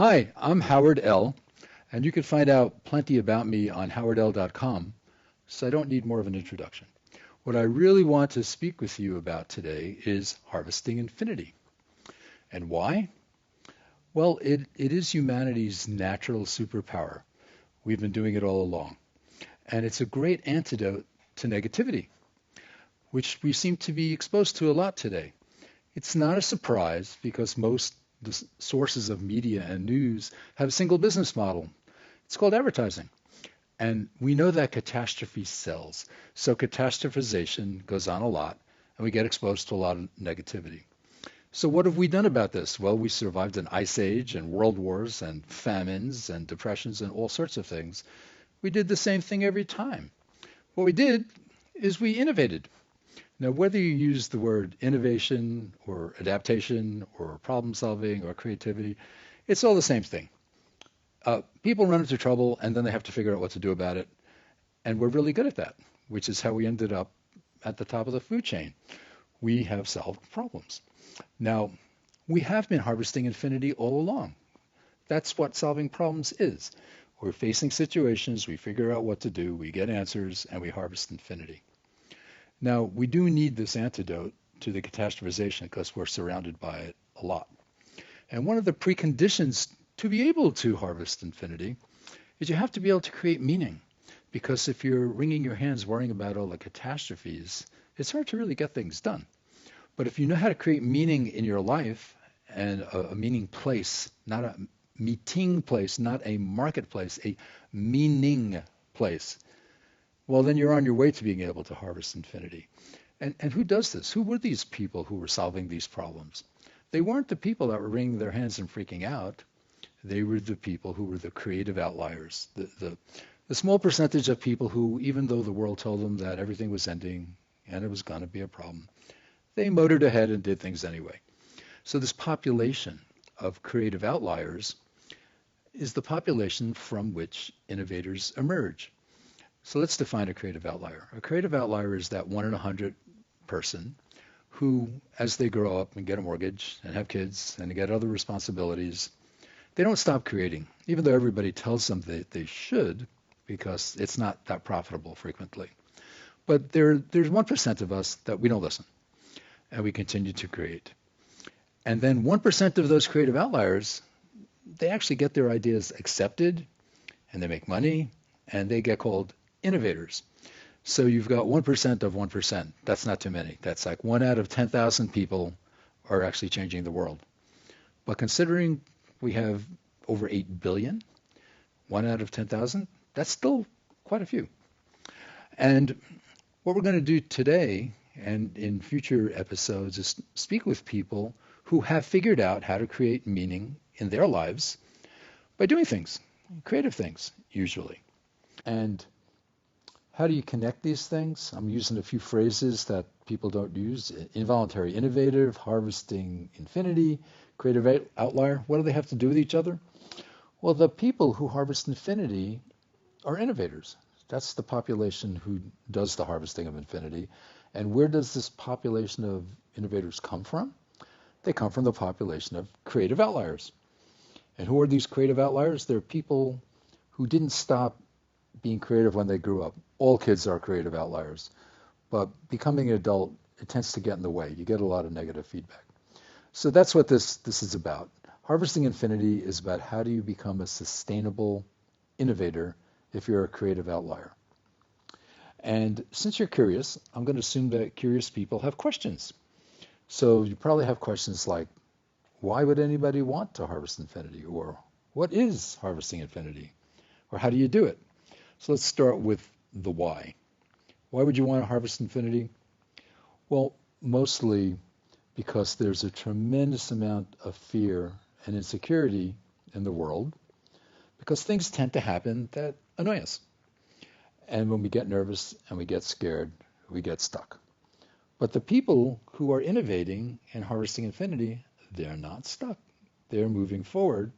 Hi, I'm Howard L., and you can find out plenty about me on howardl.com, so I don't need more of an introduction. What I really want to speak with you about today is harvesting infinity. And why? Well, it is humanity's natural superpower. We've been doing it all along. And it's a great antidote to negativity, which we seem to be exposed to a lot today. It's not a surprise because most sources of media and news have a single business model. It's called advertising. And we know that catastrophe sells. So catastrophization goes on a lot, and we get exposed to a lot of negativity. So what have we done about this? Well, we survived an ice age and world wars and famines and depressions and all sorts of things. We did the same thing every time. What we did is we innovated. Now, whether you use the word innovation or adaptation or problem solving or creativity, it's all the same thing. People run into trouble and then they have to figure out what to do about it. And we're really good at that, which is how we ended up at the top of the food chain. We have solved problems. Now, we have been harvesting infinity all along. That's what solving problems is. We're facing situations, we figure out what to do, we get answers, and we harvest infinity. Now, we do need this antidote to the catastrophization because we're surrounded by it a lot. And one of the preconditions to be able to harvest infinity is you have to be able to create meaning. Because if you're wringing your hands worrying about all the catastrophes, it's hard to really get things done. But if you know how to create meaning in your life and a meaning place, not a meeting place, not a marketplace, a meaning place, well, then you're on your way to being able to harvest infinity. And who does this? Who were these people who were solving these problems? They weren't the people that were wringing their hands and freaking out. They were the people who were the creative outliers, the small percentage of people who, even though the world told them that everything was ending and it was going to be a problem, they motored ahead and did things anyway. So this population of creative outliers is the population from which innovators emerge. So let's define a creative outlier. A creative outlier is that 1 in 100 person who, as they grow up and get a mortgage and have kids and get other responsibilities, they don't stop creating, even though everybody tells them that they should, because it's not that profitable frequently. But there's 1% of us that we don't listen, and we continue to create. And then 1% of those creative outliers, they actually get their ideas accepted, and they make money, and they get called innovators. So you've got 1% of 1%. That's not too many. That's like 1 out of 10,000 people are actually changing the world. But considering we have over 8 billion, 1 out of 10,000, that's still quite a few. And what we're going to do today and in future episodes is speak with people who have figured out how to create meaning in their lives by doing things, creative things, usually. And how do you connect these things? I'm using a few phrases that people don't use. Involuntary innovative, harvesting infinity, creative outlier. What do they have to do with each other? Well, the people who harvest infinity are innovators. That's the population who does the harvesting of infinity. And where does this population of innovators come from? They come from the population of creative outliers. And who are these creative outliers? They're people who didn't stop being creative when they grew up. All kids are creative outliers. But becoming an adult, it tends to get in the way. You get a lot of negative feedback. So that's what this is about. Harvesting infinity is about how do you become a sustainable innovator if you're a creative outlier. And since you're curious, I'm going to assume that curious people have questions. So you probably have questions like, why would anybody want to harvest infinity? Or what is harvesting infinity? Or how do you do it? So let's start with the why. Why would you want to harvest infinity? Well, mostly because there's a tremendous amount of fear and insecurity in the world because things tend to happen that annoy us. And when we get nervous and we get scared, we get stuck. But the people who are innovating and harvesting infinity, they're not stuck. They're moving forward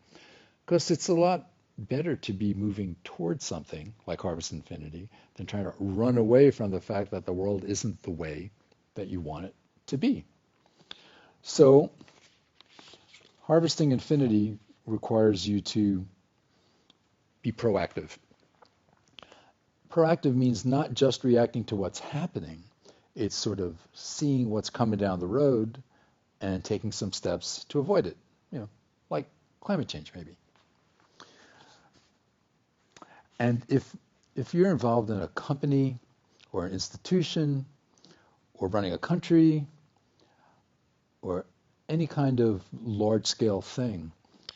because it's a lot better to be moving towards something like harvest infinity than trying to run away from the fact that the world isn't the way that you want it to be. So harvesting infinity requires you to be proactive. Proactive means not just reacting to what's happening. It's sort of seeing what's coming down the road and taking some steps to avoid it, like climate change maybe. And if you're involved in a company or an institution or running a country or any kind of large-scale thing,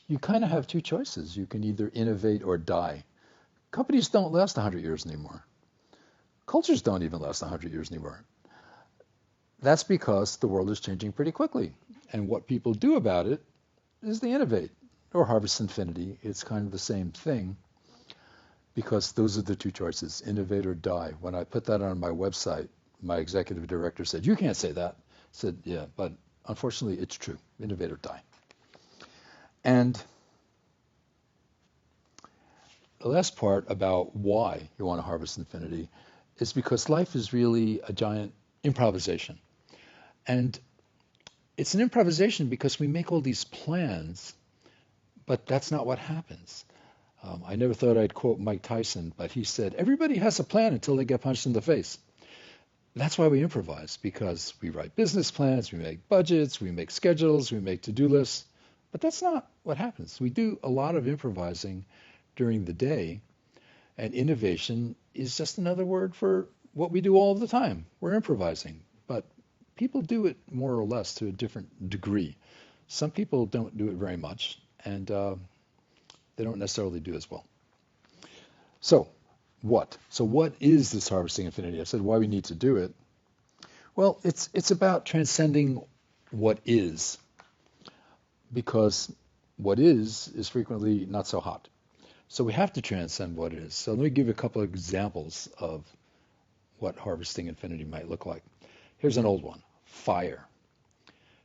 you kind of have two choices. You can either innovate or die. Companies don't last 100 years anymore. Cultures don't even last 100 years anymore. That's because the world is changing pretty quickly. And what people do about it is they innovate or harvest infinity. It's kind of the same thing because those are the two choices, innovate or die. When I put that on my website, my executive director said, "You can't say that." I said, "Yeah, but unfortunately it's true, innovate or die." And the last part about why you want to harvest infinity is because life is really a giant improvisation. And it's an improvisation because we make all these plans, but that's not what happens. I never thought I'd quote Mike Tyson, but he said, everybody has a plan until they get punched in the face. That's why we improvise, because we write business plans, we make budgets, we make schedules, we make to-do lists, but that's not what happens. We do a lot of improvising during the day, and innovation is just another word for what we do all the time. We're improvising, but people do it more or less to a different degree. Some people don't do it very much, and they don't necessarily do as well. So what? So what is this harvesting infinity? I said why we need to do it. Well, it's about transcending what is, because what is frequently not so hot. So we have to transcend what is. So let me give you a couple of examples of what harvesting infinity might look like. Here's an old one, fire.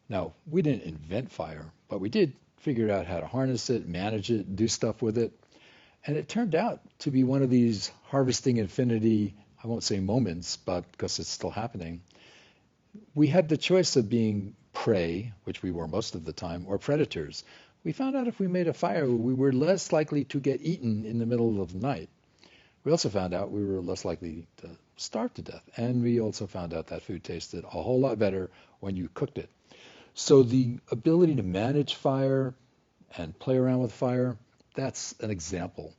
Now, we didn't invent fire, but we did figure out how to harness it, manage it, do stuff with it. And it turned out to be one of these harvesting infinity, I won't say moments, but because it's still happening. We had the choice of being prey, which we were most of the time, or predators. We found out if we made a fire, we were less likely to get eaten in the middle of the night. We also found out we were less likely to starve to death. And we also found out that food tasted a whole lot better when you cooked it. So the ability to manage fire and play around with fire, that's an example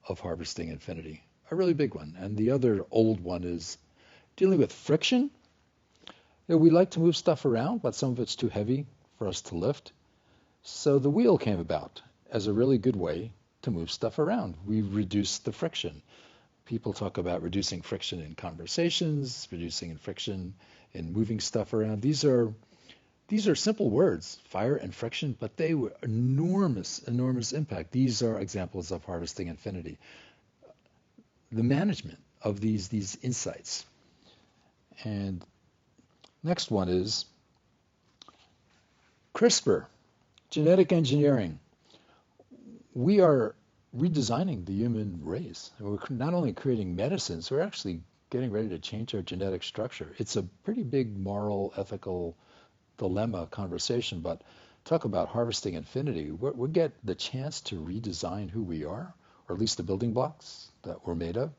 of harvesting infinity, a really big one. And the other old one is dealing with friction. We like to move stuff around, but some of it's too heavy for us to lift. So the wheel came about as a really good way to move stuff around. We reduced the friction. People talk about reducing friction in conversations, reducing friction in moving stuff around. These are simple words, fire and friction, but they were enormous impact. These are examples of harvesting infinity. The management of these insights. And next one is CRISPR, genetic engineering. We are redesigning the human race. We're not only creating medicines, we're actually getting ready to change our genetic structure. It's a pretty big moral, ethical dilemma conversation, but talk about harvesting infinity. We get the chance to redesign who we are, or at least the building blocks that we're made of.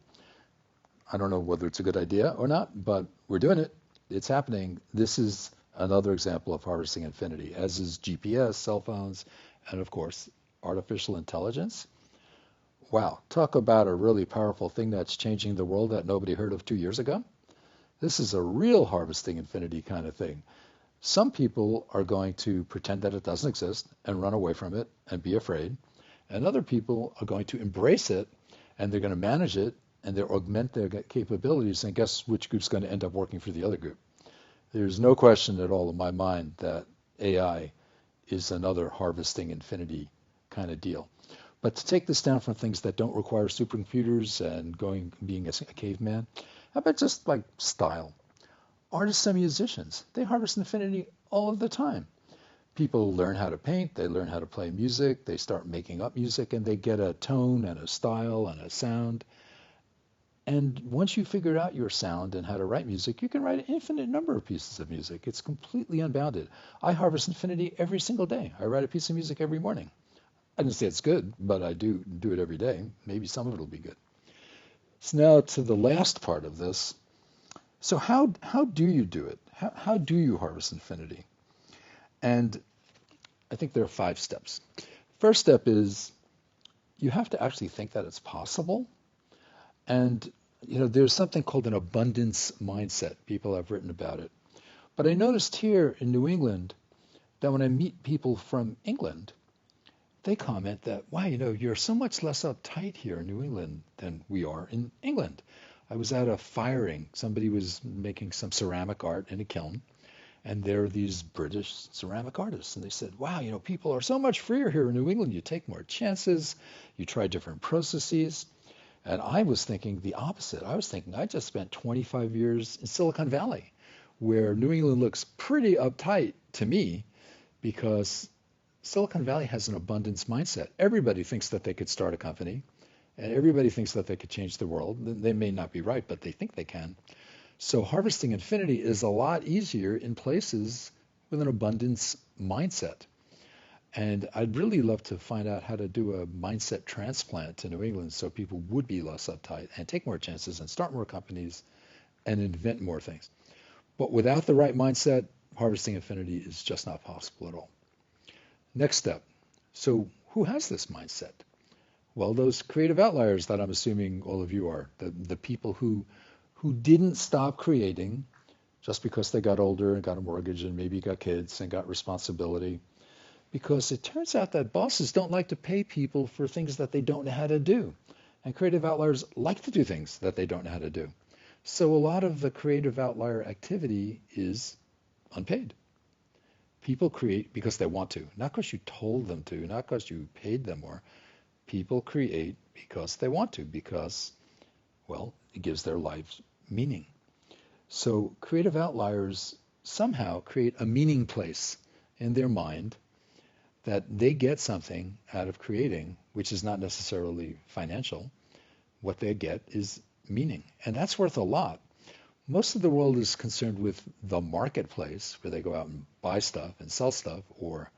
I don't know whether it's a good idea or not, but we're doing it. It's happening. This is another example of harvesting infinity, as is GPS, cell phones, and of course, artificial intelligence. Wow, talk about a really powerful thing that's changing the world that nobody heard of 2 years ago. This is a real harvesting infinity kind of thing. Some people are going to pretend that it doesn't exist and run away from it and be afraid. And other people are going to embrace it and they're going to manage it and they'll augment their capabilities. And guess which group's going to end up working for the other group? There's no question at all in my mind that AI is another harvesting infinity kind of deal. But to take this down from things that don't require supercomputers and being a caveman, how about just like style? Artists and musicians, they harvest infinity all of the time. People learn how to paint, they learn how to play music, they start making up music, and they get a tone and a style and a sound. And once you figure out your sound and how to write music, you can write an infinite number of pieces of music. It's completely unbounded. I harvest infinity every single day. I write a piece of music every morning. I didn't say it's good, but I do it every day. Maybe some of it will be good. So now to the last part of this. So how do you do it? How do you harvest infinity? And I think there are 5 steps. First step is you have to actually think that it's possible. And there's something called an abundance mindset. People have written about it. But I noticed here in New England that when I meet people from England, they comment that, wow, you're so much less uptight here in New England than we are in England. I was at a firing. Somebody was making some ceramic art in a kiln, and there are these British ceramic artists. And they said, wow, people are so much freer here in New England. You take more chances. You try different processes. And I was thinking the opposite. I was thinking I just spent 25 years in Silicon Valley, where New England looks pretty uptight to me because Silicon Valley has an abundance mindset. Everybody thinks that they could start a company, and everybody thinks that they could change the world. They may not be right, but they think they can. So harvesting infinity is a lot easier in places with an abundance mindset. And I'd really love to find out how to do a mindset transplant to New England so people would be less uptight and take more chances and start more companies and invent more things. But without the right mindset, harvesting infinity is just not possible at all. Next step. So who has this mindset? Well, those creative outliers that I'm assuming all of you are, the people who didn't stop creating just because they got older and got a mortgage and maybe got kids and got responsibility. Because it turns out that bosses don't like to pay people for things that they don't know how to do. And creative outliers like to do things that they don't know how to do. So a lot of the creative outlier activity is unpaid. People create because they want to, not because you told them to, not because you paid them more. People create because they want to, because, well, it gives their lives meaning. So creative outliers somehow create a meaning place in their mind that they get something out of creating, which is not necessarily financial. What they get is meaning, and that's worth a lot. Most of the world is concerned with the marketplace, where they go out and buy stuff and sell stuff, or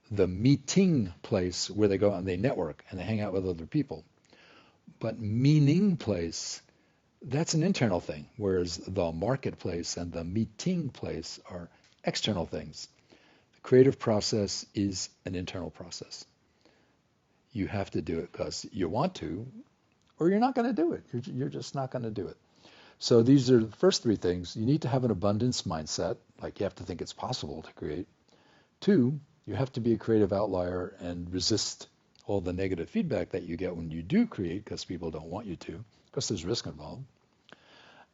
the meeting place, where they go out and they network and they hang out with other people. But meaning place, that's an internal thing, whereas the marketplace and the meeting place are external things. The creative process is an internal process. You have to do it because you want to, or you're not going to do it. You're just not going to do it. So these are the first 3 things. You need to have an abundance mindset, like you have to think it's possible to create. 2, you have to be a creative outlier and resist all the negative feedback that you get when you do create, because people don't want you to, because there's risk involved.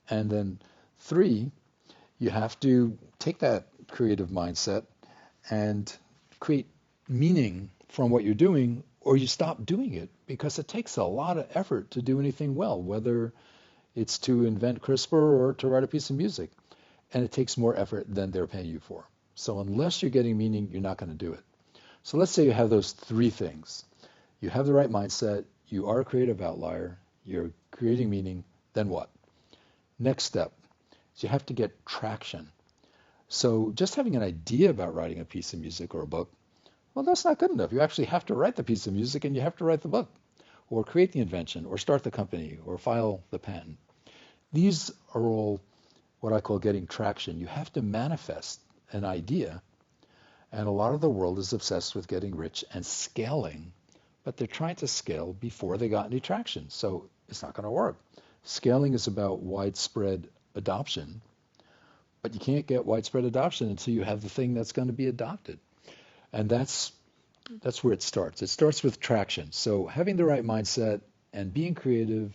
And then 3, you have to take that creative mindset and create meaning from what you're doing, or you stop doing it, because it takes a lot of effort to do anything well, whether it's to invent CRISPR or to write a piece of music. And it takes more effort than they're paying you for. So unless you're getting meaning, you're not going to do it. So let's say you have those 3 things. You have the right mindset, you are a creative outlier, you're creating meaning, then what? Next step is you have to get traction. So just having an idea about writing a piece of music or a book, well, that's not good enough. You actually have to write the piece of music and you have to write the book, or create the invention, or start the company, or file the patent. These are all what I call getting traction. You have to manifest an idea, and a lot of the world is obsessed with getting rich and scaling, but they're trying to scale before they got any traction, so it's not going to work. Scaling is about widespread adoption, but you can't get widespread adoption until you have the thing that's going to be adopted. And that's where it starts. It starts with traction. So having the right mindset and being creative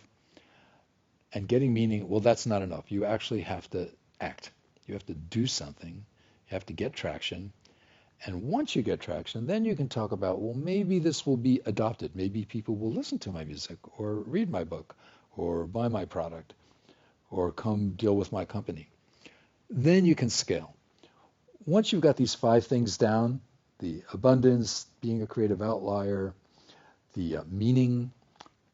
and getting meaning, well, that's not enough. You actually have to act. You have to do something. You have to get traction. And once you get traction, then you can talk about, well, maybe this will be adopted. Maybe people will listen to my music or read my book or buy my product or come deal with my company. Then you can scale. Once you've got these 5 things down, the abundance, being a creative outlier, the meaning,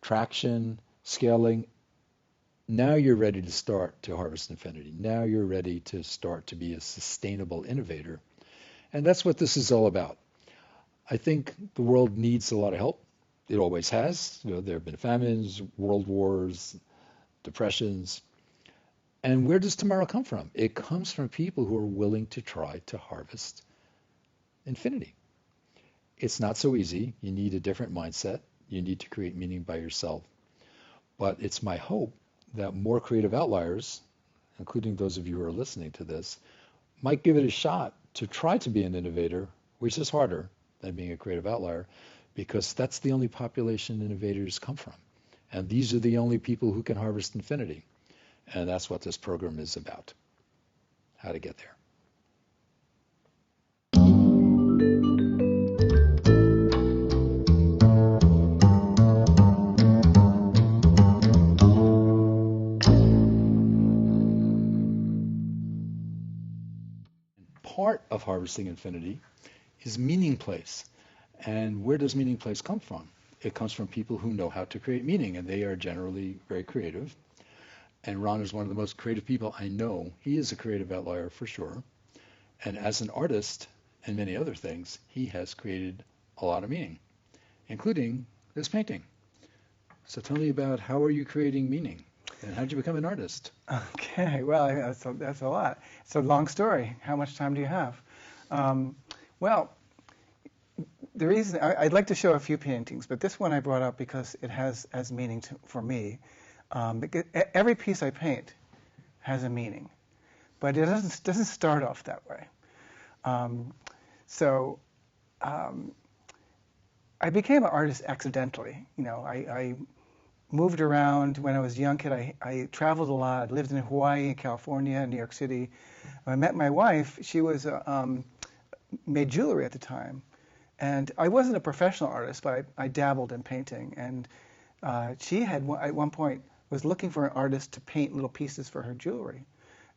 traction, scaling, now you're ready to start to harvest infinity. Now you're ready to start to be a sustainable innovator. And that's what this is all about. I think the world needs a lot of help. It always has. There have been famines, world wars, depressions. And where does tomorrow come from? It comes from people who are willing to try to harvest infinity. It's not so easy. You need a different mindset. You need to create meaning by yourself. But it's my hope that more creative outliers, including those of you who are listening to this, might give it a shot to try to be an innovator, which is harder than being a creative outlier, because that's the only population innovators come from. And these are the only people who can harvest infinity. And that's what this program is about, how to get there. Part of harvesting infinity is meaning place. And where does meaning place come from? It comes from people who know how to create meaning, and they are generally very creative. And Ron is one of the most creative people I know. He is a creative outlier for sure. And as an artist and many other things, he has created a lot of meaning, including this painting. So tell me about, how are you creating meaning? And how did you become an artist? Okay, well, that's a lot. It's a long story. How much time do you have? Well, the reason I'd like to show a few paintings, but this one I brought up because it has meaning for me. Every piece I paint has a meaning, but it doesn't start off that way. I became an artist accidentally. I moved around when I was a young kid. I traveled a lot. I lived in Hawaii, California, New York City. When I met my wife, she was made jewelry at the time, and I wasn't a professional artist, but I dabbled in painting. And she had at one point was looking for an artist to paint little pieces for her jewelry,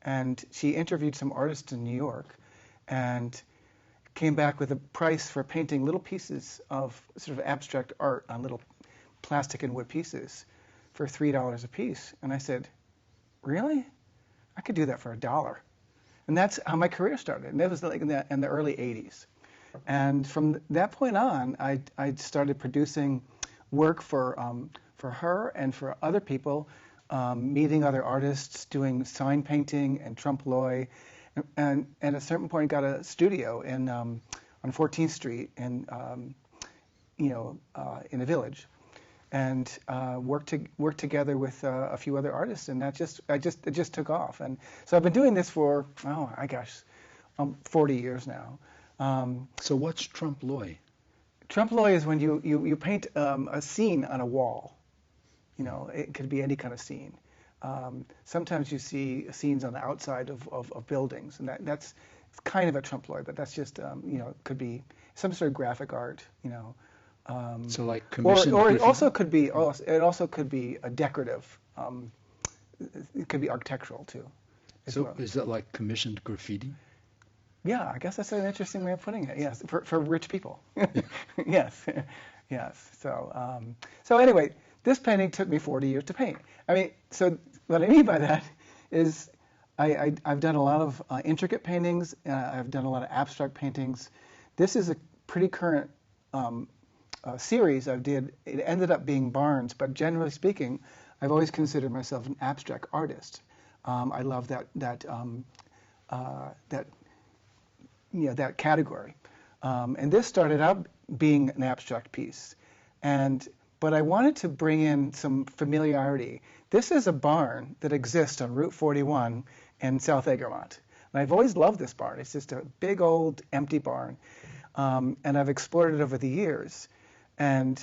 and she interviewed some artists in New York, and came back with a price for painting little pieces of sort of abstract art on little plastic and wood pieces for $3 a piece. And I said, really? I could do that for $1. And that's how my career started. And that was like in the early 80s. And from that point on, I started producing work for her and for other people, meeting other artists, doing sign painting and trompe-l'oeil, and at a certain point got a studio on 14th Street in a village, and worked together with a few other artists, and it just took off. And so I've been doing this for 40 years now. So what's trompe-l'oeil? Trompe-l'oeil is when you paint a scene on a wall. It could be any kind of scene. Sometimes you see scenes on the outside of buildings, and that's kind of a trompe-l'oeil, but that's just it could be some sort of graphic art. So like commissioned or it graffiti? also could be a decorative. It could be architectural too. So well. is that like commissioned graffiti? Yeah, I guess that's an interesting way of putting it. Yes, for rich people. Yes, yes. So anyway, this painting took me 40 years to paint. So what I mean by that is I've done a lot of intricate paintings. I've done a lot of abstract paintings. This is a pretty current series I did. It ended up being barns, but generally speaking, I've always considered myself an abstract artist. I love that category. And this started out being an abstract piece, but I wanted to bring in some familiarity. This is a barn that exists on Route 41 in South Egremont. And I've always loved this barn. It's just a big old empty barn. And I've explored it over the years. And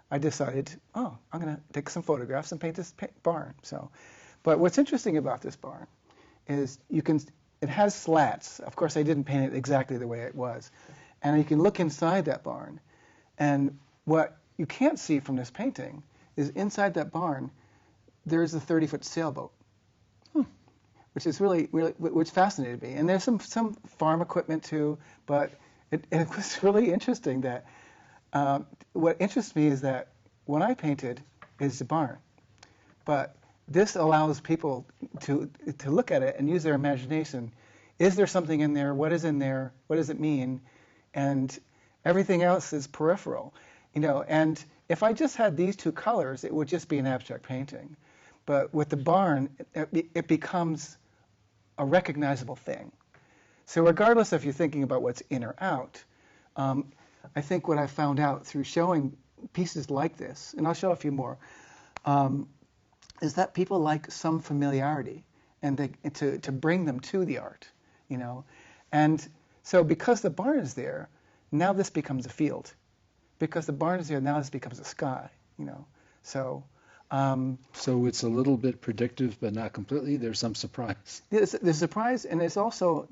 I decided, I'm going to take some photographs and paint this barn. But what's interesting about this barn is it has slats. Of course, I didn't paint it exactly the way it was. And you can look inside that barn. And what you can't see from this painting is inside that barn, there's a 30-foot sailboat, which is which fascinated me. And there's some farm equipment too, but it was really interesting that what interests me is that when I painted is the barn, but this allows people to look at it and use their imagination. Is there something in there? What is in there? What does it mean? And Everything else is peripheral, And if I just had these two colors, it would just be an abstract painting. But with the barn, it becomes a recognizable thing. So regardless if you're thinking about what's in or out, I think what I found out through showing pieces like this, and I'll show a few more, is that people like some familiarity and to bring them to the art, And so because the barn is there, now this becomes a field. Because the barn is there, now this becomes a sky, So So it's a little bit predictive, but not completely. There's some surprise. there's surprise, and it's also,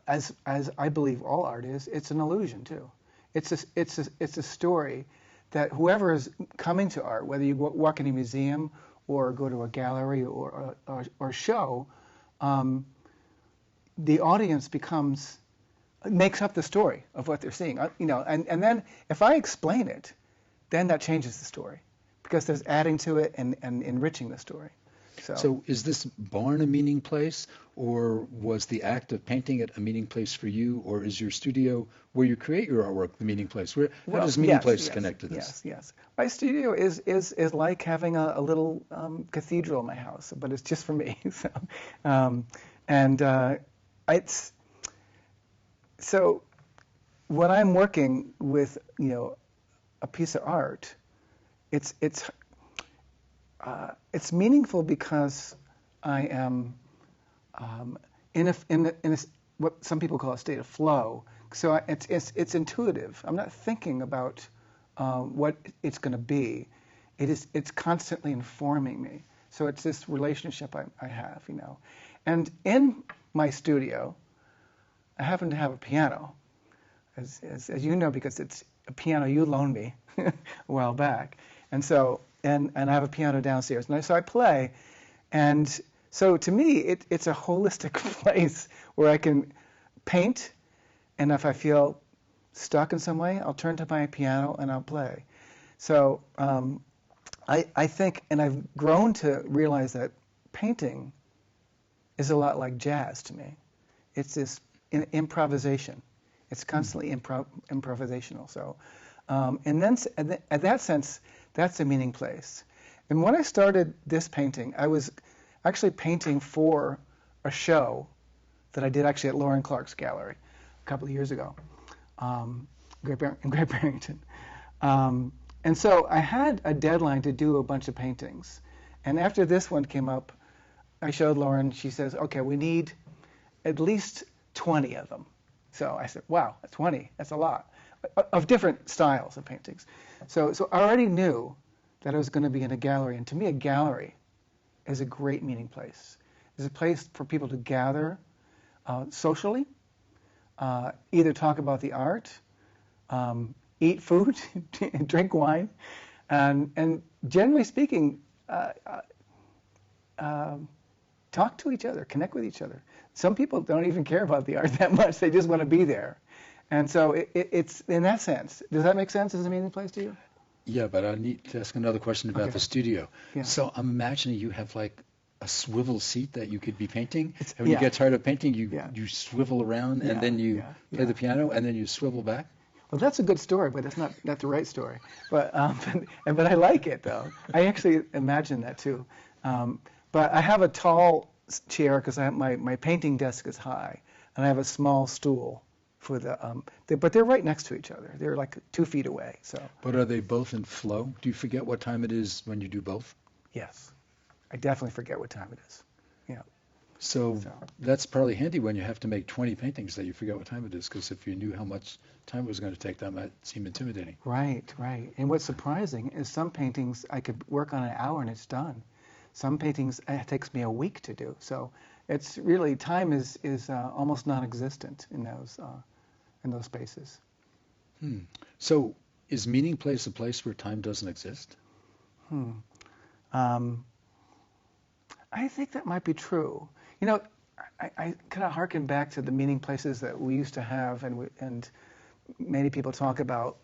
as I believe all art is, it's an illusion too. It's a story that whoever is coming to art, whether you walk in a museum or go to a gallery or show, the audience makes up the story of what they're seeing, and then if I explain it, then that changes the story because there's adding to it and enriching the story. So is this barn a meeting place, or was the act of painting it a meeting place for you, or is your studio where you create your artwork the meeting place? How does meeting place connect to this? Yes. My studio is like having a little cathedral in my house, but it's just for me. So when I'm working with a piece of art, it's meaningful because I am in what some people call a state of flow. So it's intuitive. I'm not thinking about what it's going to be. It's constantly informing me. So it's this relationship I have, And in my studio, I happen to have a piano, as you know, because it's a piano you loaned me a while back. And so, and I have a piano downstairs. And so I play. And so to me, it's a holistic place where I can paint. And if I feel stuck in some way, I'll turn to my piano and I'll play. So I think, and I've grown to realize that painting is a lot like jazz to me. It's this improvisation. It's constantly improvisational. So, and then at that sense, that's a meeting place. And when I started this painting, I was actually painting for a show that I did actually at Lauren Clark's gallery a couple of years ago, in Great Barrington. And so I had a deadline to do a bunch of paintings. And after this one came up, I showed Lauren. She says, "Okay, we need at least 20 of them." So I said, "Wow, 20, that's a lot," of different styles of paintings. So I already knew that I was going to be in a gallery. And to me, a gallery is a great meeting place. It's a place for people to gather socially, either talk about the art, eat food, drink wine, and generally speaking, talk to each other, connect with each other. Some people don't even care about the art that much. They just want to be there. And so it's in that sense. Does that make sense as a meeting place to you? Yeah, but I need to ask another question about the studio. Yeah. So I'm imagining you have like a swivel seat that you could be painting. And when you get tired of painting, you swivel around and then you play the piano and then you swivel back. Well, that's a good story, but it's not the right story. But I like it though. I actually imagine that too. But I have a tall chair because my painting desk is high, and I have a small stool for but they're right next to each other. They're like 2 feet away. So. But are they both in flow? Do you forget what time it is when you do both? Yes, I definitely forget what time it is. Yeah. So that's probably handy when you have to make 20 paintings that you forget what time it is, because if you knew how much time it was going to take, that might seem intimidating. Right. And what's surprising is some paintings I could work on an hour and it's done. Some paintings it takes me a week to do. So it's really, time is almost non-existent in those spaces. So is meeting place a place where time doesn't exist? I think that might be true. I kind of harken back to the meeting places that we used to have, and many people talk about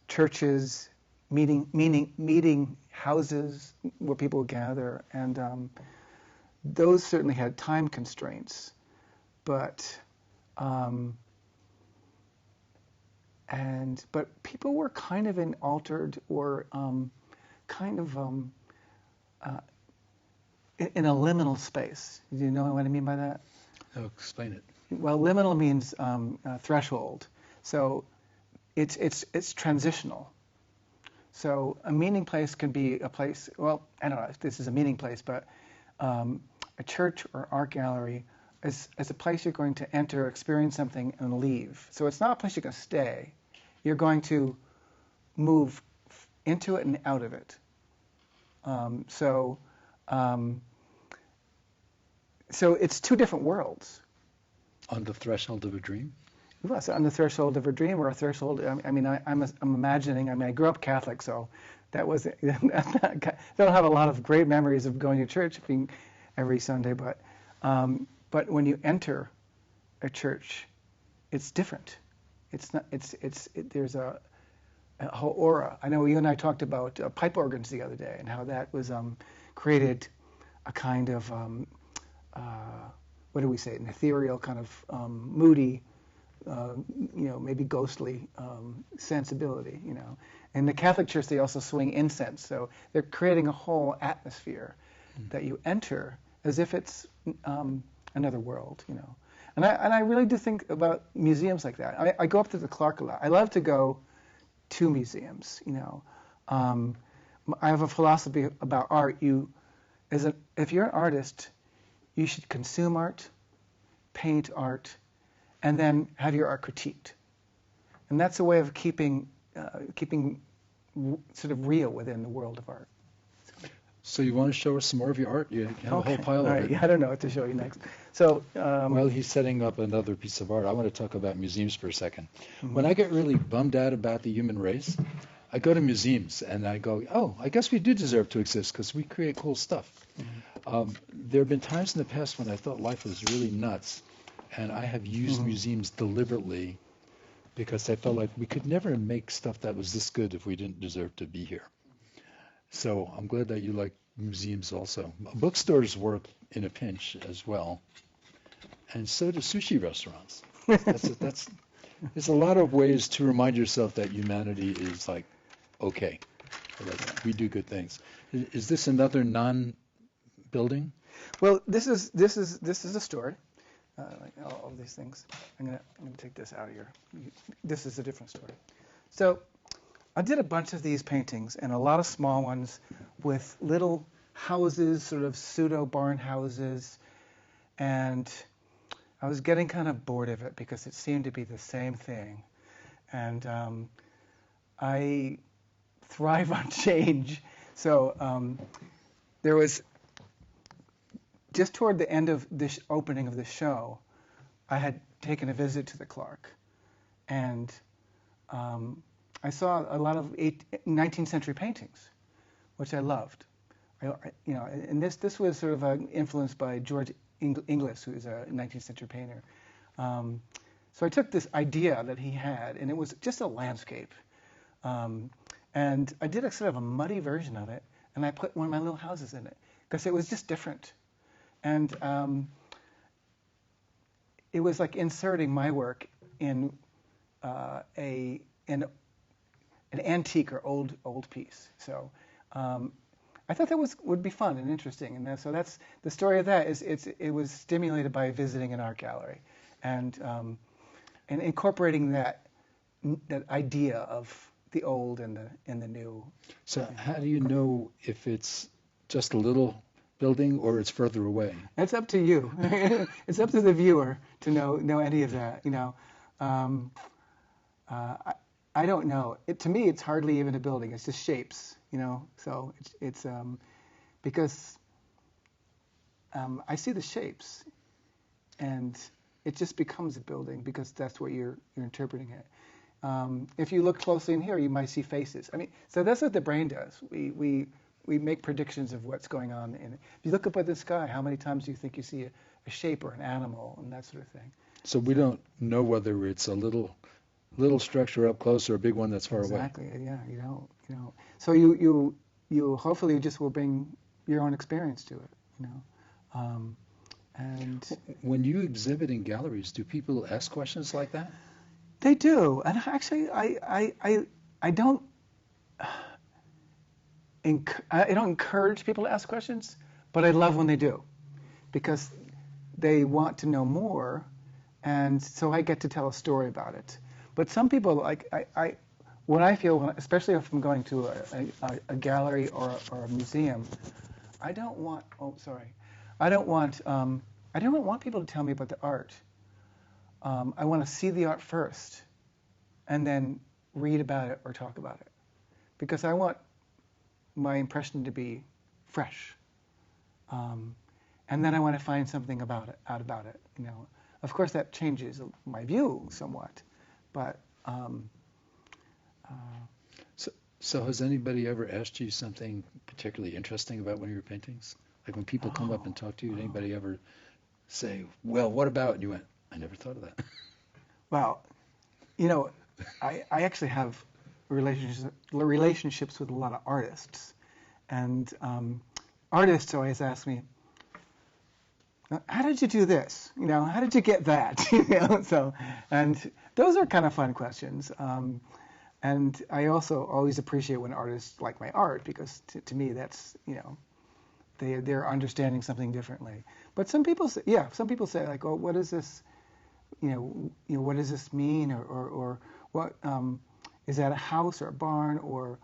churches, meeting houses where people would gather, and those certainly had time constraints. But But people were kind of in altered or kind of in a liminal space. Do you know what I mean by that? Oh, explain it. Well, liminal means threshold. So it's transitional. So a meeting place can be a place, well, I don't know if this is a meeting place, but a church or art gallery is a place you're going to enter, experience something, and leave. So it's not a place you're going to stay. You're going to move into it and out of it. So it's two different worlds. On the threshold of a dream? Well, so on the threshold of a dream or a threshold. I'm imagining. I grew up Catholic, so that was. I don't have a lot of great memories of going to church every Sunday, but when you enter a church, it's different. It's not. There's a whole aura. I know you and I talked about pipe organs the other day and how that was created a kind of what do we say? An ethereal kind of moody. Maybe ghostly sensibility, And the Catholic Church, they also swing incense, so they're creating a whole atmosphere that you enter as if it's another world, And I really do think about museums like that. I go up to the Clark a lot. I love to go to museums, I have a philosophy about art. If you're an artist, you should consume art, paint art, and then have your art critiqued. And that's a way of keeping sort of real within the world of art. So you want to show us some more of your art? You have a whole pile of it. Yeah, I don't know what to show you next. So while he's setting up another piece of art, I want to talk about museums for a second. Mm-hmm. When I get really bummed out about the human race, I go to museums and I go, oh, I guess we do deserve to exist because we create cool stuff. Mm-hmm. There have been times in the past when I thought life was really nuts, and I have used museums deliberately because I felt like we could never make stuff that was this good if we didn't deserve to be here. So I'm glad that you like museums also. Bookstores work in a pinch as well, and so do sushi restaurants. There's a lot of ways to remind yourself that humanity is like okay, that we do good things. Is this another non-building? Well, this is a story. Like all of these things. I'm gonna take this out of here. This is a different story. So I did a bunch of these paintings and a lot of small ones with little houses, sort of pseudo barn houses, and I was getting kind of bored of it because it seemed to be the same thing. And I thrive on change. So there was. Just toward the end of this opening of the show, I had taken a visit to the Clark, and I saw a lot of 19th century paintings, which I loved. And this was sort of influenced by George Inglis, who's a 19th century painter. So I took this idea that he had, and it was just a landscape, and I did a sort of a muddy version of it, and I put one of my little houses in it because it was just different. And it was like inserting my work in an antique or old piece. So I thought that would be fun and interesting. And so that's the story of that. It was stimulated by visiting an art gallery, and incorporating that idea of the old and the new. So how do you know if it's just a little building or it's further away? It's up to you. It's up to the viewer to know any of that. I don't know. To me, it's hardly even a building. It's just shapes. So it's because I see the shapes, and it just becomes a building because that's what you're interpreting it. If you look closely in here, you might see faces. So that's what the brain does. We make predictions of what's going on in it. If you look up at the sky, how many times do you think you see a shape or an animal and that sort of thing? So we don't know whether it's a little structure up close or a big one that's far away. Exactly. Yeah. You don't. So you hopefully just will bring your own experience to it. And when you exhibit in galleries, do people ask questions like that? They do, and actually, I don't I don't encourage people to ask questions, but I love when they do, because they want to know more, and so I get to tell a story about it. But some people, like what I feel, especially if I'm going to a gallery or a museum, I don't want. Oh, sorry, I don't want. I don't want people to tell me about the art. I want to see the art first, and then read about it or talk about it, because I want my impression to be fresh, and then I want to find something out about it. You know, of course that changes my view somewhat, but. So has anybody ever asked you something particularly interesting about one of your paintings? Like when people come up and talk to you, did anybody ever say, "Well, what about?" And you went, "I never thought of that." Well, you know, I actually have relationships with a lot of artists, and artists always ask me, "How did you do this? You know, how did you get that?" You know, so, and those are kind of fun questions. And I also always appreciate when artists like my art, because to me that's, you know, they're understanding something differently. But some people say, like, "Oh, what is this? You know, what does this mean? Or what is that a house or a barn?" Or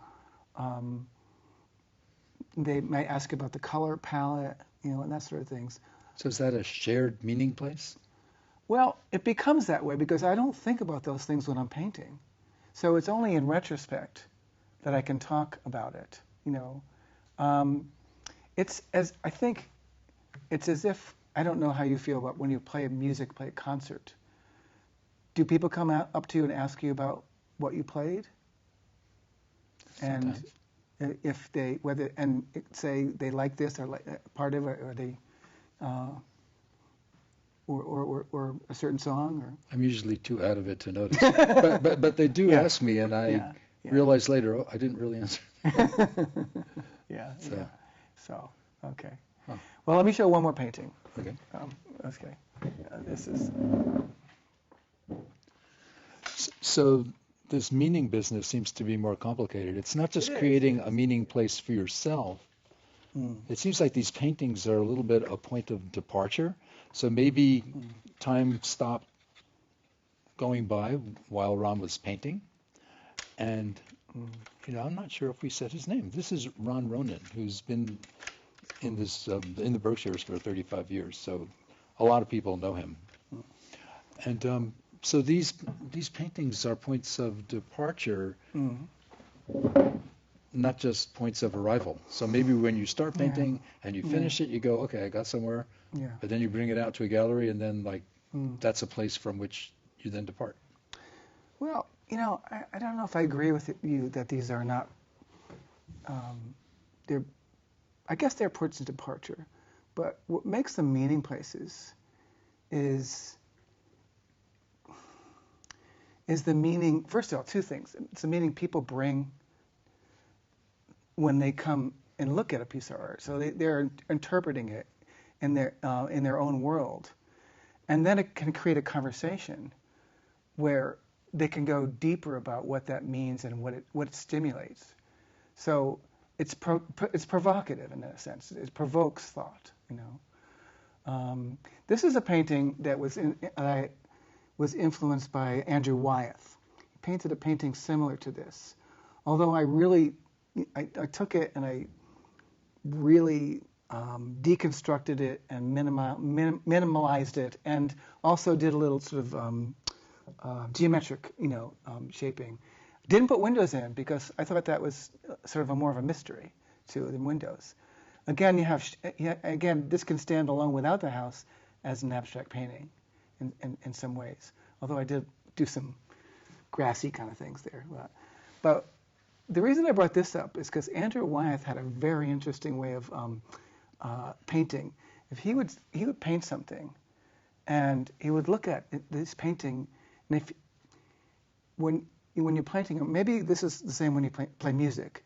they might ask about the color palette, you know, and that sort of things. So is that a shared meaning place? Well, it becomes that way because I don't think about those things when I'm painting. So it's only in retrospect that I can talk about it, you know. I think it's as if, I don't know how you feel about when you play a concert. Do people come up to you and ask you about what you played? Sometimes. And if they, say they like this or like part of it, or they, or a certain song, or I'm usually too out of it to notice. But they do Yeah. ask me, and I Yeah. realize later, oh, I didn't really answer. Yeah. So. Yeah. So, okay. Huh. Well, let me show one more painting. Okay. Okay. This is. So this meaning business seems to be more complicated. It's not just It is. creating a meaning place for yourself. Mm. It seems like these paintings are a little bit a point of departure. So maybe time stopped going by while Ron was painting. And, you know, I'm not sure if we said his name. This is Ronan, who's been in in the Berkshires for 35 years. So a lot of people know him. And so these paintings are points of departure, not just points of arrival. So maybe when you start painting and you finish it, you go, okay, I got somewhere. Yeah. But then you bring it out to a gallery, and then that's a place from which you then depart. Well, you know, I don't know if I agree with you that these are not. I guess they're points of departure, but what makes them meaning places is the meaning. First of all, two things. It's the meaning people bring when they come and look at a piece of art. So they're interpreting it in their own world, and then it can create a conversation where they can go deeper about what that means and what it stimulates. So it's provocative in a sense. It provokes thought. You know, this is a painting that was influenced by Andrew Wyeth. He painted a painting similar to this, although I took it and I really deconstructed it and minimalized it, and also did a little sort of geometric, you know, shaping. Didn't put windows in because I thought that was sort of more of a mystery than windows. Again, this can stand alone without the house as an abstract painting, in some ways. Although I did do some grassy kind of things there, but the reason I brought this up is because Andrew Wyeth had a very interesting way of painting. If he would paint something, and he would look at this painting, and when you're painting, maybe this is the same when you play music.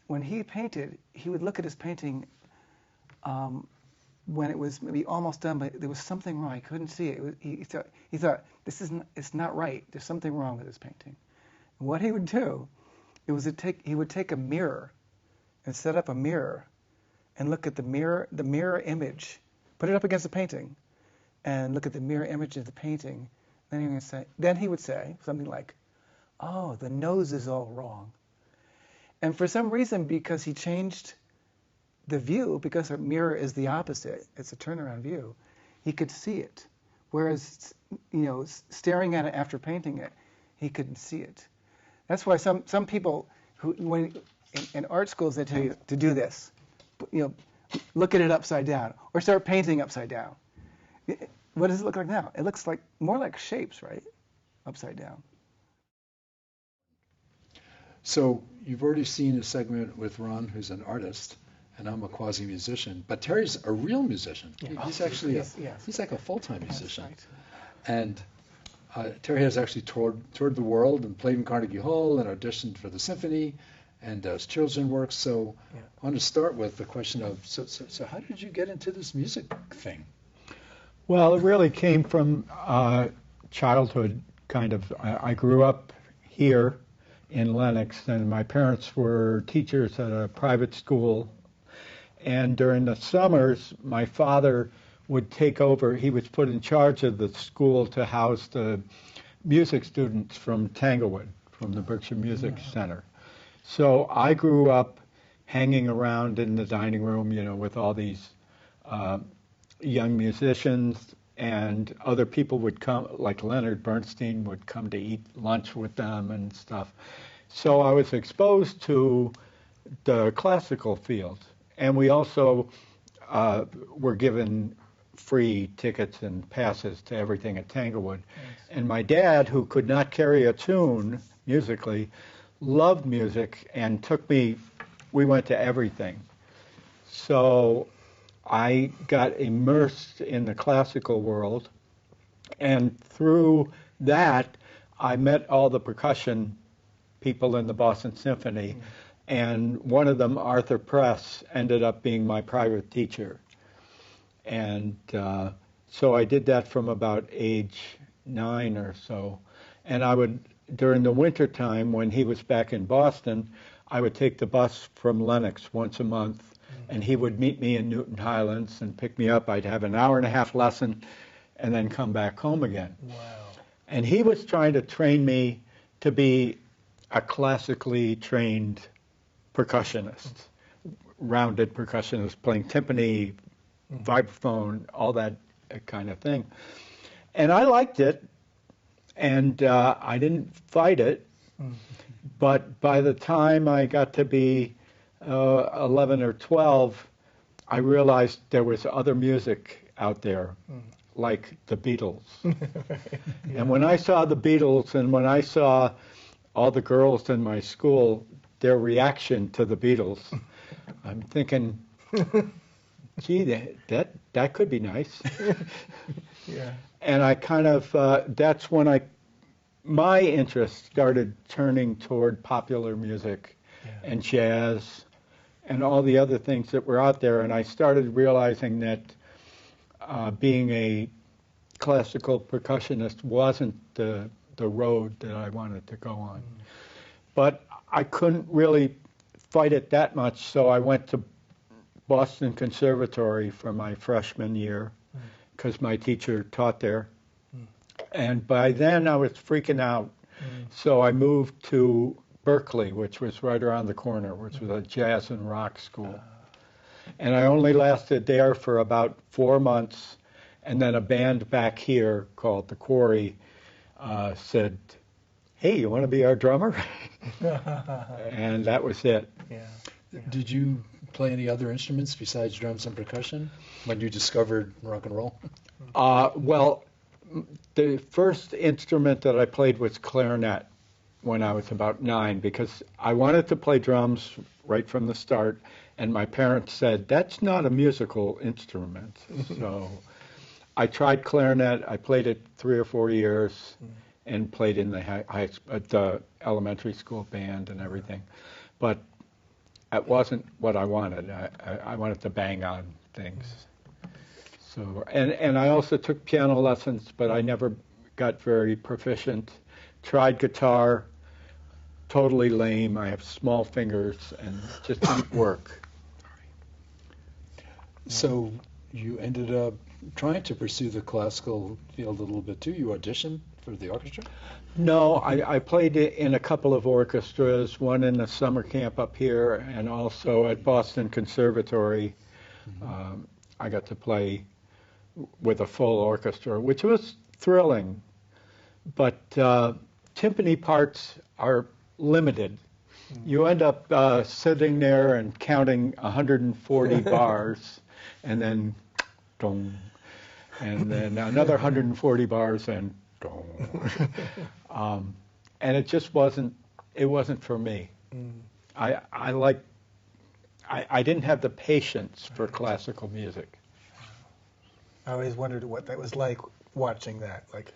When he painted, he would look at his painting when it was maybe almost done, but there was something wrong. He couldn't see it. He thought it's not right. There's something wrong with this painting. And what he would do, he would take a mirror and set up a mirror and look at the mirror image, put it up against the painting, and look at the mirror image of the painting. Then he would say something like, "Oh, the nose is all wrong." And for some reason, because he changed the view, because a mirror is the opposite, it's a turnaround view, he could see it. Whereas, staring at it after painting it, he couldn't see it. That's why some people in art schools, they tell you to do this, look at it upside down, or start painting upside down. What does it look like now? It looks like more like shapes, right? Upside down. So you've already seen a segment with Ron, who's an artist, and I'm a quasi-musician. But Terry's a real musician. Yeah. He's actually he's like a full-time musician. Right. And Terry has actually toured the world and played in Carnegie Hall and auditioned for the symphony and does children's work. So I want to start with the question of, so how did you get into this music thing? Well, it really came from childhood, kind of. I grew up here in Lenox, and my parents were teachers at a private school. And during the summers, my father would take over. He was put in charge of the school to house the music students from Tanglewood, from the Berkshire Music Center. So I grew up hanging around in the dining room, with all these young musicians, and other people would come, like Leonard Bernstein would come to eat lunch with them and stuff. So I was exposed to the classical field. And we also were given free tickets and passes to everything at Tanglewood. Nice. And my dad, who could not carry a tune musically, loved music and we went to everything. So I got immersed in the classical world, and through that, I met all the percussion people in the Boston Symphony, and one of them, Arthur Press, ended up being my private teacher. And so I did that from about age 9 or so, and I would, during the winter time when he was back in Boston, I would take the bus from Lenox once a month, and he would meet me in Newton Highlands and pick me up. I'd have an hour-and-a-half lesson and then come back home again. Wow. And he was trying to train me to be a classically trained percussionist, rounded percussionist, playing timpani, vibraphone, all that kind of thing. And I liked it, and I didn't fight it. But by the time I got to be 11 or 12, I realized there was other music out there, like the Beatles. And when I saw the Beatles, and when I saw all the girls in my school, their reaction to the Beatles, I'm thinking, gee, that could be nice. Yeah. And I kind of, that's when my interest started turning toward popular music and jazz and all the other things that were out there. And I started realizing that being a classical percussionist wasn't the road that I wanted to go on. But I couldn't really fight it that much, so I went to Boston Conservatory for my freshman year because my teacher taught there. And by then I was freaking out. So I moved to Berkeley, which was right around the corner, which was a jazz and rock school. And I only lasted there for about 4 months. And then a band back here called The Quarry said, hey, you want to be our drummer? And that was it. Yeah. Did you play any other instruments besides drums and percussion when you discovered rock and roll? Well, the first instrument that I played was clarinet when I was about 9, because I wanted to play drums right from the start, and my parents said, that's not a musical instrument. So I tried clarinet. I played it 3 or 4 years and played in the elementary school band and everything. But it wasn't what I wanted. I wanted to bang on things. So, and I also took piano lessons, but I never got very proficient. Tried guitar, totally lame. I have small fingers and just didn't work. So you ended up trying to pursue the classical field a little bit too. You auditioned for the orchestra? No, I played in a couple of orchestras, one in the summer camp up here and also at Boston Conservatory. I got to play with a full orchestra, which was thrilling. But timpani parts are limited. You end up sitting there and counting 140 bars, and then dong, and then another 140 bars and dong. And it just wasn't. It wasn't for me. I didn't have the patience for classical music. I always wondered what that was like watching that, like,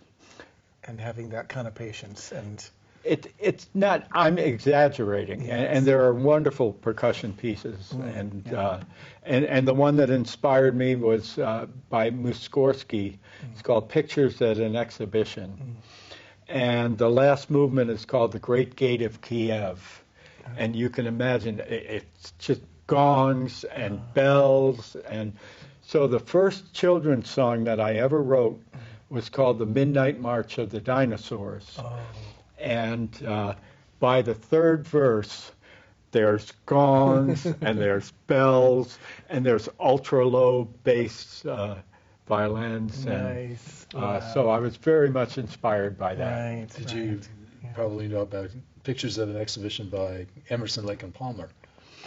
and having that kind of patience. And it's not. I'm exaggerating, Yes. and there are wonderful percussion pieces, and the one that inspired me was by Mussorgsky. It's called Pictures at an Exhibition, and the last movement is called The Great Gate of Kiev, and you can imagine it's just gongs and bells, and so the first children's song that I ever wrote was called The Midnight March of the Dinosaurs. And by the third verse, there's gongs and there's bells and there's ultra-low bass violins. Nice. And, so I was very much inspired by that. Right. Did you probably know about Pictures at an Exhibition by Emerson, Lake and Palmer,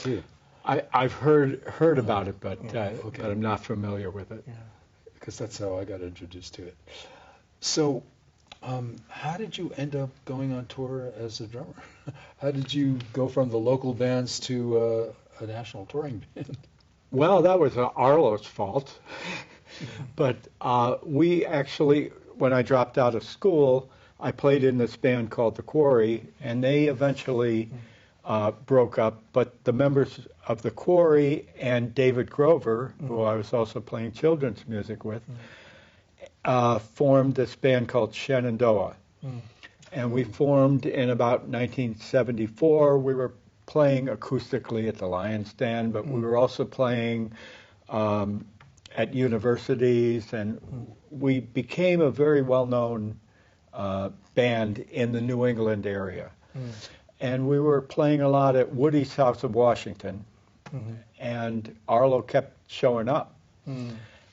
too? I've heard about it, but I'm not familiar with it. Because that's how I got introduced to it. So, how did you end up going on tour as a drummer? How did you go from the local bands to a national touring band? Well, that was Arlo's fault. But we actually, when I dropped out of school, I played in this band called The Quarry, and they eventually broke up. But the members of The Quarry and David Grover, who I was also playing children's music with, formed this band called Shenandoah. And we formed in about 1974. We were playing acoustically at the Lion's Den, but we were also playing at universities, and we became a very well-known band in the New England area. And we were playing a lot at Woody's House of Washington, and Arlo kept showing up.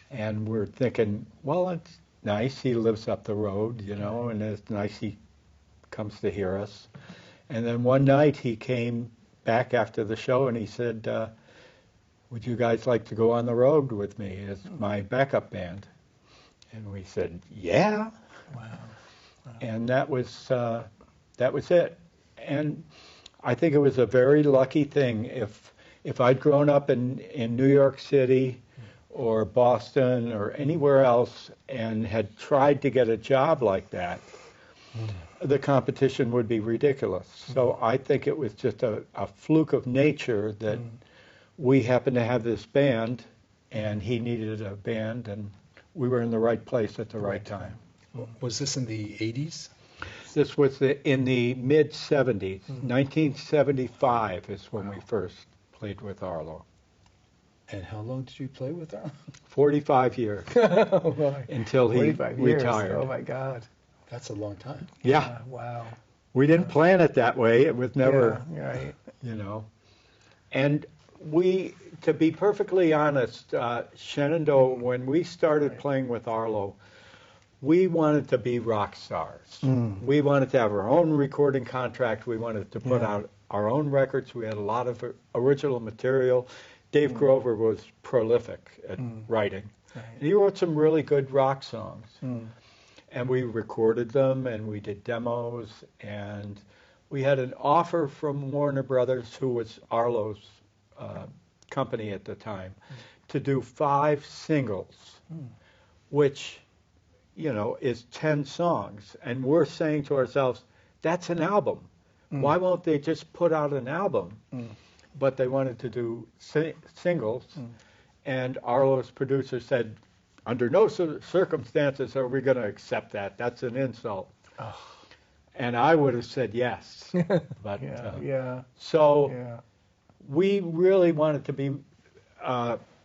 And we're thinking, well, it's nice. He lives up the road, you know, and it's nice he comes to hear us. And then one night he came back after the show and he said, would you guys like to go on the road with me as my backup band? And we said, yeah. Wow. And that was it. And I think it was a very lucky thing. If I'd grown up in New York City or Boston or anywhere else and had tried to get a job like that, the competition would be ridiculous. So I think it was just a fluke of nature that we happened to have this band, and he needed a band, and we were in the right place at the right time. Was this in the 80s? This was in the mid-'70s. 1975 is when we first played with Arlo. And how long did you play with her? 45 years until he 45 years. retired. Oh my God. That's a long time. Yeah. Wow. We didn't plan it that way. It was never, Right. you know. And we, to be perfectly honest, Shenandoah, when we started playing with Arlo, we wanted to be rock stars. We wanted to have our own recording contract. We wanted to put out our own records. We had a lot of original material. Dave Grover was prolific at writing. Right. And he wrote some really good rock songs. And we recorded them, and we did demos, and we had an offer from Warner Brothers, who was Arlo's company at the time, to do 5 singles, which, you know, is 10 songs. And we're saying to ourselves, that's an album. Why won't they just put out an album? But they wanted to do singles, and Arlo's producer said, under no circumstances are we going to accept that. That's an insult. Oh. And I would have said yes. But so we really wanted to be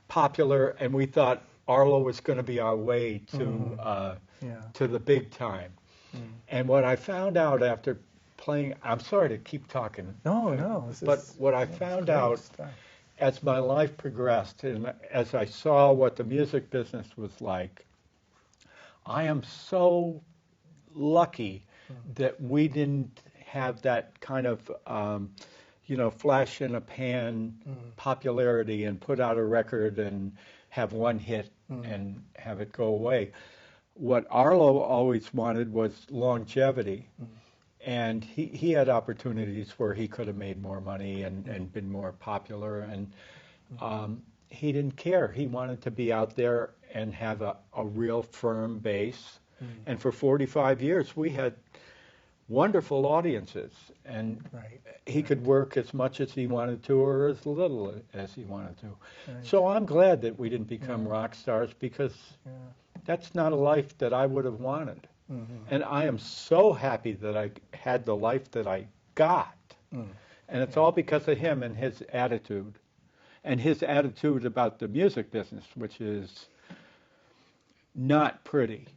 popular, and we thought Arlo was going to be our way to the big time. And what I found out after playing, I'm sorry to keep talking. No. What I found out as my life progressed and as I saw what the music business was like, I am so lucky that we didn't have that kind of, flash in a pan popularity and put out a record and have one hit and have it go away. What Arlo always wanted was longevity. And he had opportunities where he could have made more money and been more popular. And he didn't care. He wanted to be out there and have a real firm base. And for 45 years, we had wonderful audiences. And he could work as much as he wanted to or as little as he wanted to. So I'm glad that we didn't become rock stars, because that's not a life that I would have wanted. And I am so happy that I had the life that I got. And it's all because of him and his attitude. And his attitude about the music business, which is not pretty.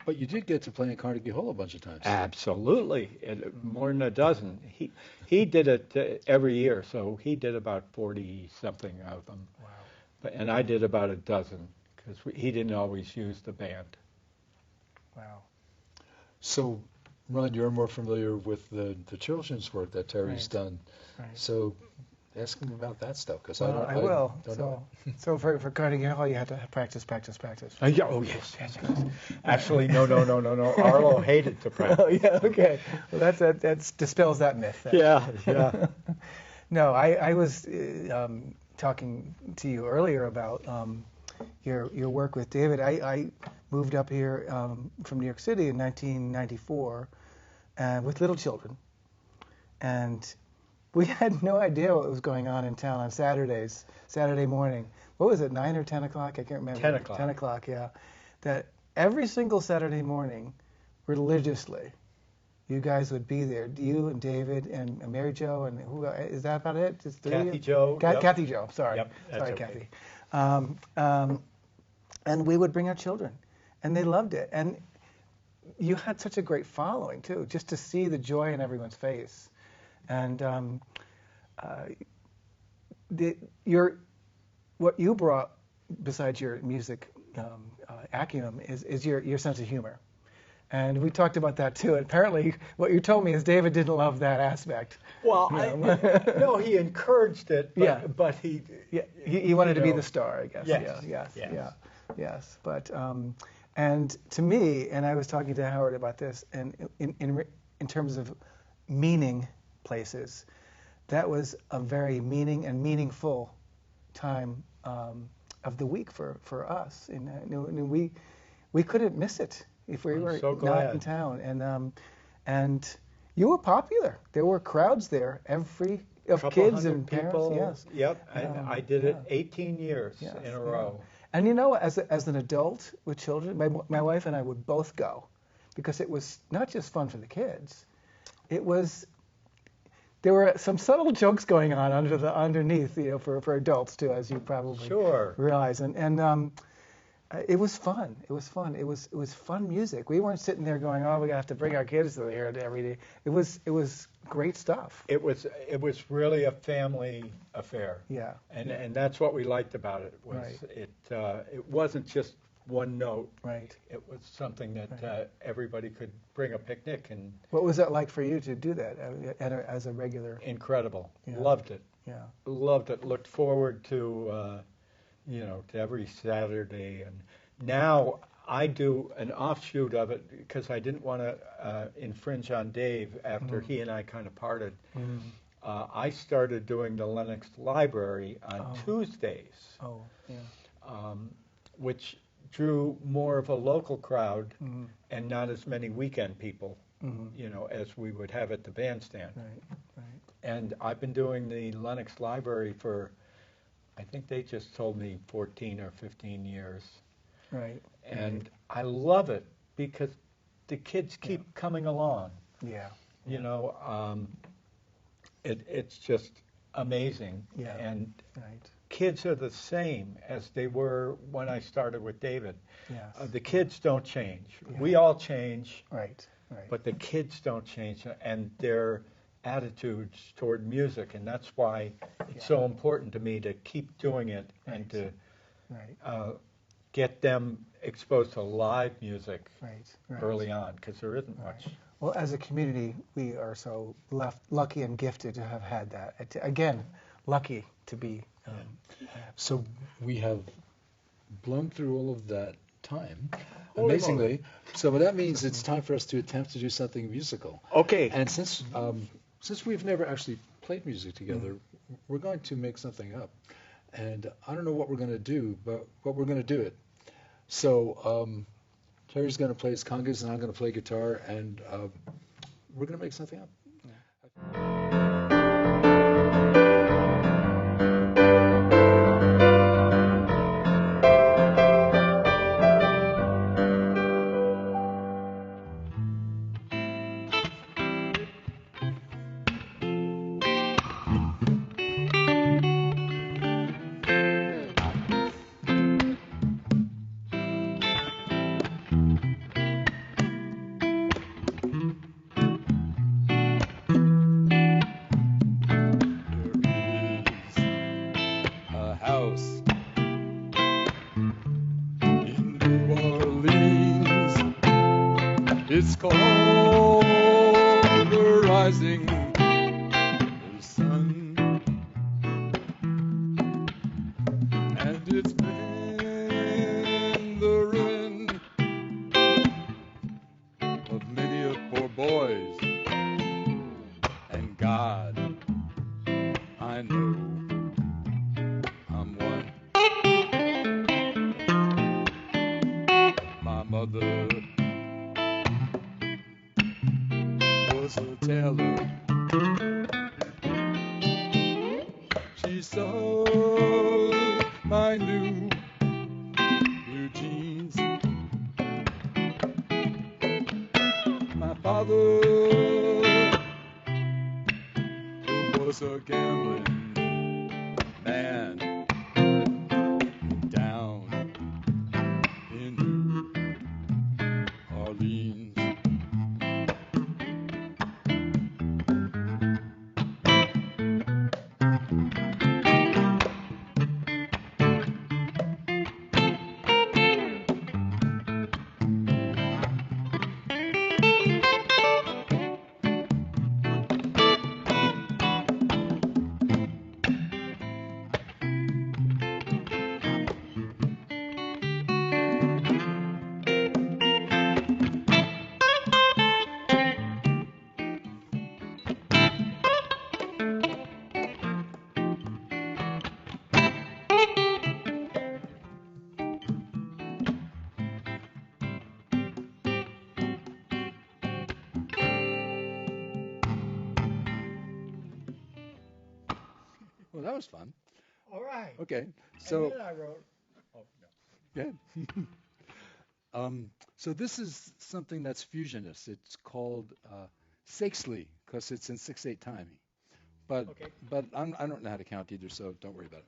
But you did get to play in Carnegie Hall a bunch of times. Absolutely. More than a dozen. He did it every year, so he did about 40-something of them. Wow. And I did about a dozen, because he didn't always use the band. Wow. So, Ron, you're more familiar with the children's work that Terry's done. So ask him about that stuff, because I will. So for Carnegie Hall, you had to practice. Yes. Actually, no. Arlo hated to practice. Okay. Well, that dispels that myth. Then. Yeah. No, I was talking to you earlier about your work with David. I moved up here from New York City in 1994 with little children, and we had no idea what was going on in town on Saturday morning. What was it, 9 or 10 o'clock? I can't remember. 10 o'clock. 10 o'clock, yeah. That every single Saturday morning, religiously, you guys would be there. You and David and Mary Jo, and who is that about it? Just Kathy Jo. Kathy Jo, sorry. Yep, sorry, okay. Kathy. And we would bring our children, and they loved it. And you had such a great following, too, just to see the joy in everyone's face. And what you brought, besides your music acumen, is your sense of humor. And we talked about that too. And apparently, what you told me is David didn't love that aspect. Well, no, he encouraged it, but he wanted to be the star, I guess. Yes. Yes. But and to me, and I was talking to Howard about this, and in terms of meaning places, that was a very meaningful time of the week for us. And we couldn't miss it if we were not in town. And you were popular. There were crowds there of kids and parents. People, yes. Yep. I did it 18 years in a row. And as an adult with children, my wife and I would both go, because it was not just fun for the kids. There were some subtle jokes going on underneath, for adults too, as you probably realize. And it was fun. It was fun music. We weren't sitting there going, "Oh, we have to bring our kids to here every day." It was great stuff. It was really a family affair. Yeah. And that's what we liked about it. It wasn't just one note. Right. It was something that everybody could bring a picnic and. What was that like for you to do that as a regular? Incredible. Yeah. Loved it. Yeah. Loved it. Looked forward to to every Saturday. And now I do an offshoot of it because I didn't want to infringe on Dave after he and I kind of parted. I started doing the Lenox Library on Tuesdays. Oh, yeah. Which drew more of a local crowd and not as many weekend people, as we would have at the bandstand. Right. And I've been doing the Lenox Library for, I think they just told me 14 or 15 years. Right. And I love it because the kids keep coming along. Yeah. You know, it's just amazing. Yeah. And Right. kids are the same as they were when I started with David. Yes. The kids don't change. Yeah. We all change, Right. Right. but the kids don't change, and their attitudes toward music, and that's why it's so important to me to keep doing it and to Right. get them exposed to live music Right. Right. early on, because there isn't much. Well, as a community, we are so lucky and gifted to have had that. Again, lucky to be. So we have blown through all of that time, Holy amazingly. moly. So what that means, it's time for us to attempt to do something musical. Okay. And since we've never actually played music together, we're going to make something up. And I don't know what we're going to do, but we're going to do it. So Terry's going to play his congas, and I'm going to play guitar, and we're going to make something up. It's called the rising sun, and it's been the ruin of many a poor boys. And God, I know I'm one. My mother was a tailor. She sewed my new blue jeans. My father was a gambling man down in New Orleans. Well, that was fun. All right. Okay, And so then I wrote, oh, no. yeah. So this is something that's fusionist. It's called Seixley because it's in 6/8 timing. But Okay. I don't know how to count either, so don't worry about it.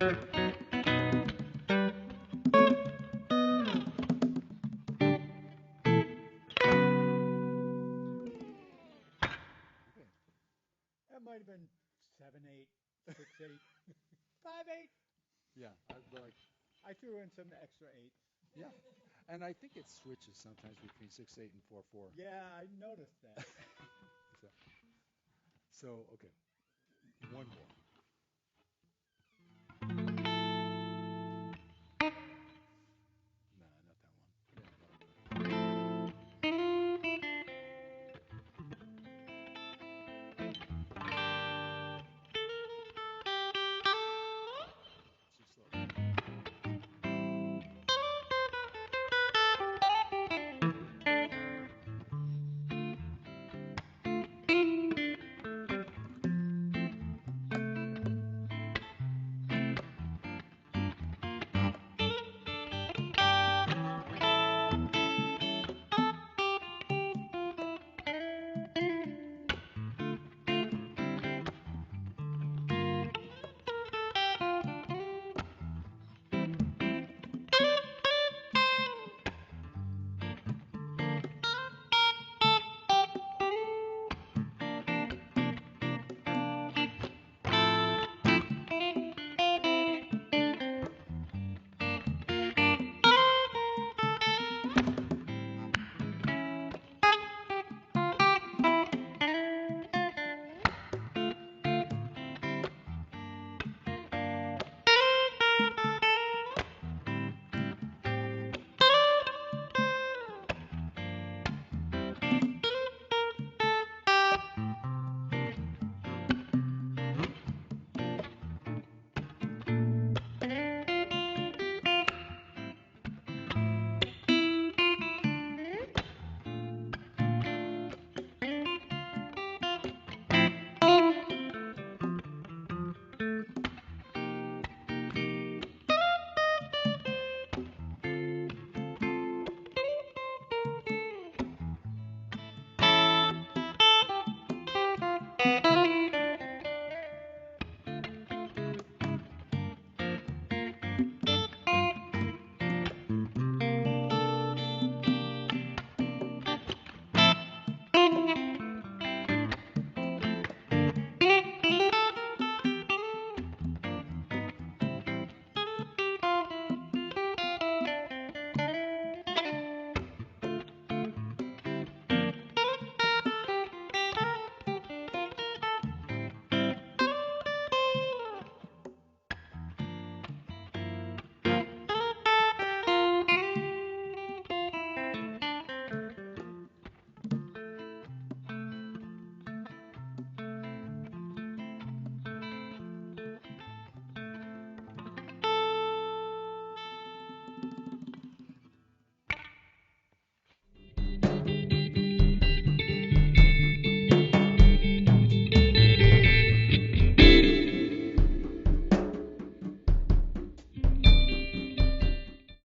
That might have been 7/8, 6/8, 5/8. Yeah, like, I threw in some extra eights. yeah. And I think it switches sometimes between 6/8 and 4/4. Yeah, I noticed that. So, okay, one more.